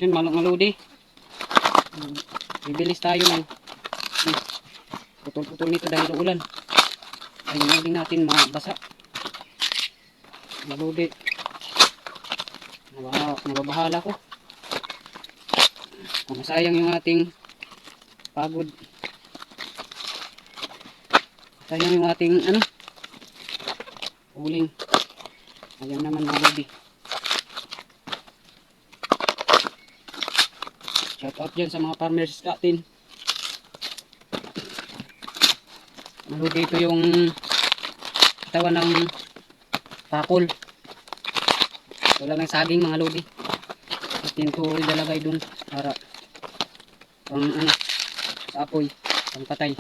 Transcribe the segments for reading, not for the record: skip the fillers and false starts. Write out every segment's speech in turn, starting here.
Yun, maludi. Bibilis tayo ng putol-putol nito dahil ulan. Ayun din natin mabasa. Maludi. Nababahala ko. Masayang yung ating pagod. Sayang yung ating uling. Ayan naman maludi. Shout out dyan sa mga farmers natin. Maludi ito yung katawan ng pakol. Wala ng saging mga lodi. Atin ito ilalagay dun para pang sa apoy, pang patay.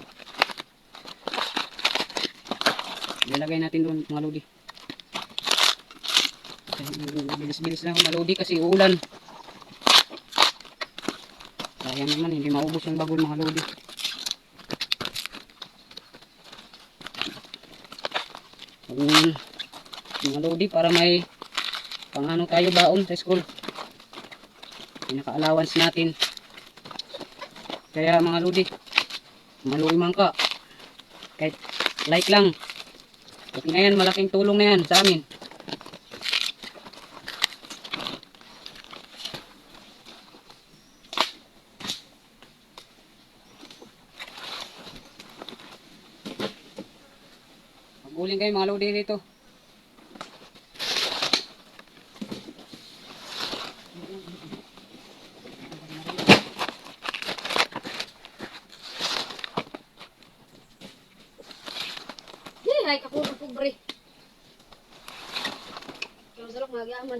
Ilalagay natin dun mga lodi. Bilis-bilis lang mga lodi kasi uulan. Sayang naman, hindi maubos yung bagol mga lodi. Mga lodi para may pang tayo baon sa school. Pinaka-allowance natin. Kaya mga lodi, maluwi man ka. Kahit like lang. Okay na yan, malaking tulong na yan sa amin. Maguling kayo mga lodi dito. Ay, ako pobre. Pero sarap nagyaman.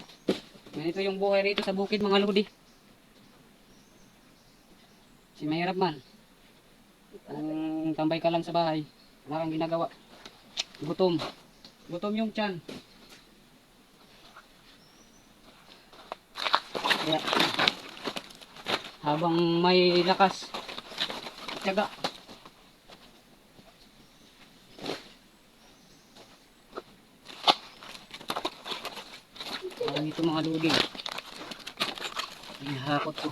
Ganito yung buhay rito sa bukid mga lodi. Si mahirap man. Kung tambay ka lang sa bahay, wala kang ginagawa. Gutom. Gutom yung tiyan. Kaya, habang may lakas, tiyaga. Parang ito mga lodi. Ihakot ko.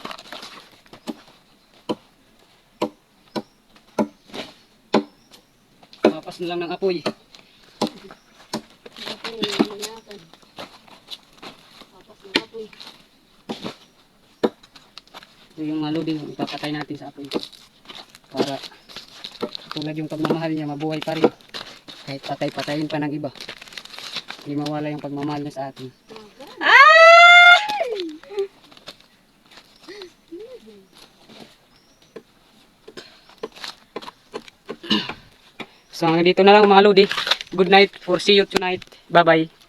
Papas na lang ng apoy. Ito yung mga lodi, ipapatay natin sa apoy. Para tulad yung pagmamahal niya, mabuhay pa rin. Kahit patay-patayin pa ng iba. Hindi mawala yung pagmamahal niya sa atin. So hanggang dito na lang mga lodi. Good night for see you tonight. Bye bye.